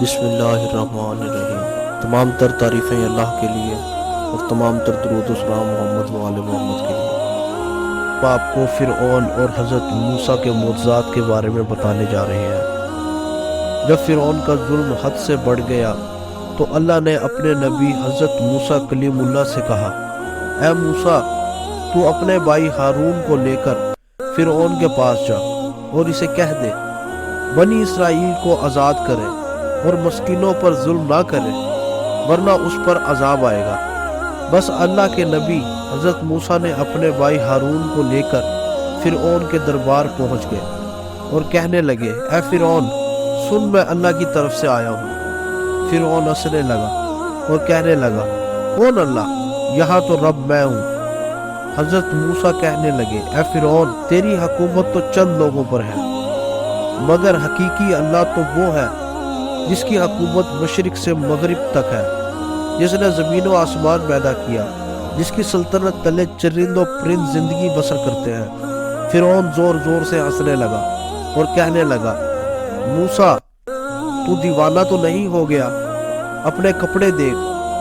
بسم اللہ الرحمن الرحیم۔ تمام تر تعریفیں اللہ کے لیے اور تمام تر درود و سلام محمد و آل محمد کے لیے۔ آپ کو فرعون اور حضرت موسیٰ کے معجزات کے بارے میں بتانے جا رہے ہیں۔ جب فرعون کا ظلم حد سے بڑھ گیا تو اللہ نے اپنے نبی حضرت موسیٰ کلیم اللہ سے کہا، اے موسیٰ، تو اپنے بھائی ہارون کو لے کر فرعون کے پاس جا اور اسے کہہ دے بنی اسرائیل کو آزاد کرے اور مسکینوں پر ظلم نہ کرے، ورنہ اس پر عذاب آئے گا۔ بس اللہ کے نبی حضرت موسیٰ نے اپنے بھائی ہارون کو لے کر فرعون کے دربار پہنچ گئے اور کہنے لگے، اے فرعون، سن، میں اللہ کی طرف سے آیا ہوں۔ فرعون ہنسنے لگا اور کہنے لگا، کون اللہ؟ یہاں تو رب میں ہوں۔ حضرت موسیٰ کہنے لگے، اے فرعون، تیری حکومت تو چند لوگوں پر ہے، مگر حقیقی اللہ تو وہ ہے جس کی حکومت مشرق سے مغرب تک ہے، جس نے زمین و آسمان پیدا کیا، جس کی سلطنت تلے چرند و پرند زندگی بسر کرتے ہیں۔ فرعون زور زور سے ہنسنے لگا اور کہنے لگا، موسیٰ، تو دیوانہ تو نہیں ہو گیا؟ اپنے کپڑے دیکھ،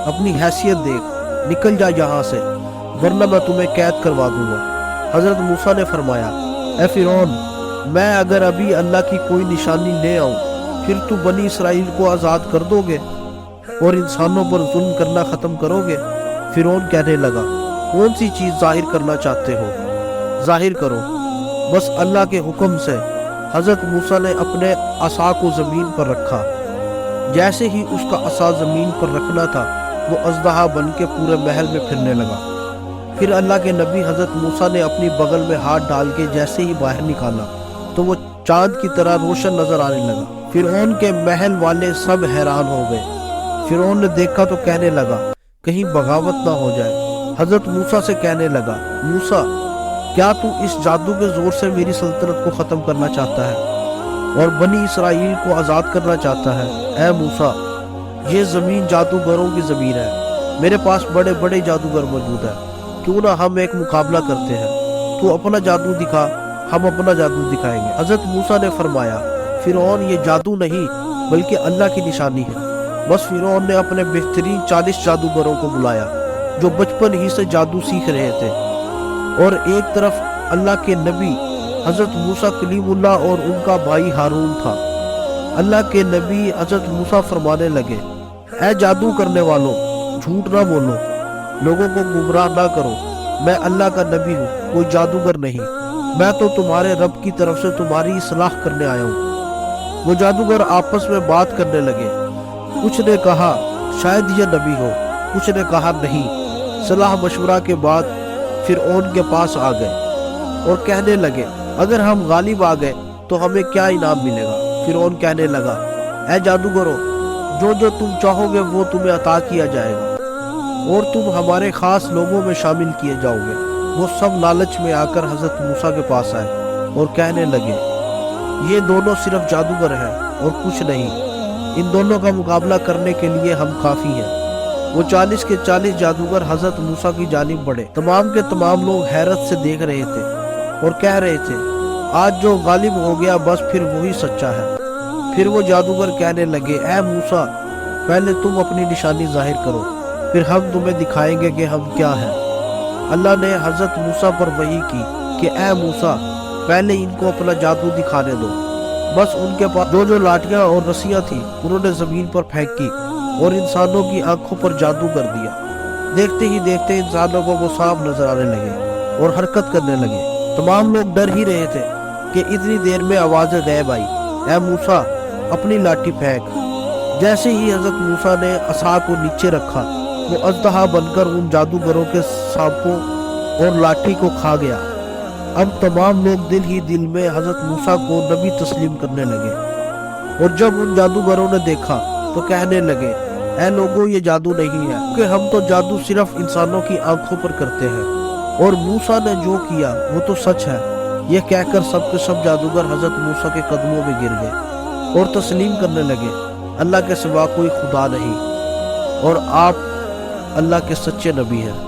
اپنی حیثیت دیکھ، نکل جا یہاں سے، ورنہ میں تمہیں قید کروا دوں گا۔ حضرت موسیٰ نے فرمایا، اے فرعون، میں اگر ابھی اللہ کی کوئی نشانی لے آؤں پھر تو بنی اسرائیل کو آزاد کر دو گے اور انسانوں پر ظلم کرنا ختم کرو گے؟ فرعون کہنے لگا، کون سی چیز ظاہر کرنا چاہتے ہو؟ ظاہر کرو۔ بس اللہ کے حکم سے حضرت موسیٰ نے اپنے عصا کو زمین پر رکھا۔ جیسے ہی اس کا عصا زمین پر رکھنا تھا، وہ اژدہا بن کے پورے محل میں پھرنے لگا۔ پھر اللہ کے نبی حضرت موسیٰ نے اپنی بغل میں ہاتھ ڈال کے جیسے ہی باہر نکالا تو وہ چاند کی طرح روشن نظر آنے لگا۔ فرعون کے محل والے سب حیران ہو گئے۔ فرعون نے دیکھا تو کہنے لگا، کہیں بغاوت نہ ہو جائے۔ حضرت موسیٰ سے کہنے لگا، موسیٰ، کیا تو اس جادو کے زور سے میری سلطنت کو ختم کرنا چاہتا ہے اور بنی اسرائیل کو آزاد کرنا چاہتا ہے؟ اے موسیٰ، یہ زمین جادوگروں کی زمین ہے، میرے پاس بڑے بڑے جادوگر موجود ہیں، کیوں نہ ہم ایک مقابلہ کرتے ہیں؟ تو اپنا جادو دکھا، ہم اپنا جادو دکھائیں گے۔ حضرت موسیٰ نے فرمایا، فرعون، یہ جادو نہیں بلکہ اللہ کی نشانی ہے۔ بس فرعون نے اپنے بہترین 40 جادوگروں کو بلایا جو بچپن ہی سے جادو سیکھ رہے تھے، اور ایک طرف اللہ کے نبی حضرت موسیٰ کلیم اللہ اور ان کا بھائی ہارون تھا۔ اللہ کے نبی حضرت موسیٰ فرمانے لگے، اے جادو کرنے والوں، جھوٹ نہ بولو، لوگوں کو گمراہ نہ کرو، میں اللہ کا نبی ہوں، کوئی جادوگر نہیں، میں تو تمہارے رب کی طرف سے تمہاری اصلاح کرنے آیا ہوں۔ وہ جادوگر آپس میں بات کرنے لگے، کچھ نے کہا شاید یہ نبی ہو، کچھ نے کہا نہیں۔ صلاح مشورہ کے بعد فرعون کے پاس آ گئے اور کہنے لگے، اگر ہم غالب آ گئے تو ہمیں کیا انعام ملے گا؟ فرعون کہنے لگا، اے جادوگروں، جو تم چاہو گے وہ تمہیں عطا کیا جائے گا اور تم ہمارے خاص لوگوں میں شامل کیے جاؤ گے۔ وہ سب لالچ میں آ کر حضرت موسیٰ کے پاس آئے اور کہنے لگے، یہ دونوں صرف جادوگر ہیں اور کچھ نہیں، ان دونوں کا مقابلہ کرنے کے لیے ہم کافی ہیں۔ وہ 40 کے 40 جادوگر حضرت موسیٰ کی جانب بڑھے۔ تمام کے تمام لوگ حیرت سے دیکھ رہے تھے اور کہہ رہے تھے، آج جو غالب ہو گیا بس پھر وہی سچا ہے۔ پھر وہ جادوگر کہنے لگے، اے موسیٰ، پہلے تم اپنی نشانی ظاہر کرو، پھر ہم تمہیں دکھائیں گے کہ ہم کیا ہیں۔ اللہ نے حضرت موسیٰ پر وحی کی کہ اے موسیٰ، پہلے ان کو اپنا جادو دکھانے دو۔ بس ان کے پاس جو لاٹیاں اور رسیاں تھیں انہوں نے زمین پر پھینکی اور انسانوں کی آنکھوں پر جادو کر دیا۔ دیکھتے ہی دیکھتے انسانوں کو وہ صاف نظر آنے لگے اور حرکت کرنے لگے۔ تمام لوگ ڈر ہی رہے تھے کہ اتنی دیر میں آواز غیب آئی، اے موسیٰ، اپنی لاٹھی پھینک۔ جیسے ہی حضرت موسیٰ نے عصا کو نیچے رکھا، وہ اژدہا بن کر ان جادوگروں کے سانپوں اور لاٹھی کو کھا گیا۔ اب تمام لوگ دل ہی دل میں حضرت موسیٰ کو نبی تسلیم کرنے لگے، اور جب ان جادوگروں نے دیکھا تو کہنے لگے، اے لوگوں، یہ جادو نہیں ہے، کہ ہم تو جادو صرف انسانوں کی آنکھوں پر کرتے ہیں، اور موسیٰ نے جو کیا وہ تو سچ ہے۔ یہ کہہ کر سب کے سب جادوگر حضرت موسیٰ کے قدموں میں گر گئے اور تسلیم کرنے لگے، اللہ کے سوا کوئی خدا نہیں اور آپ اللہ کے سچے نبی ہیں۔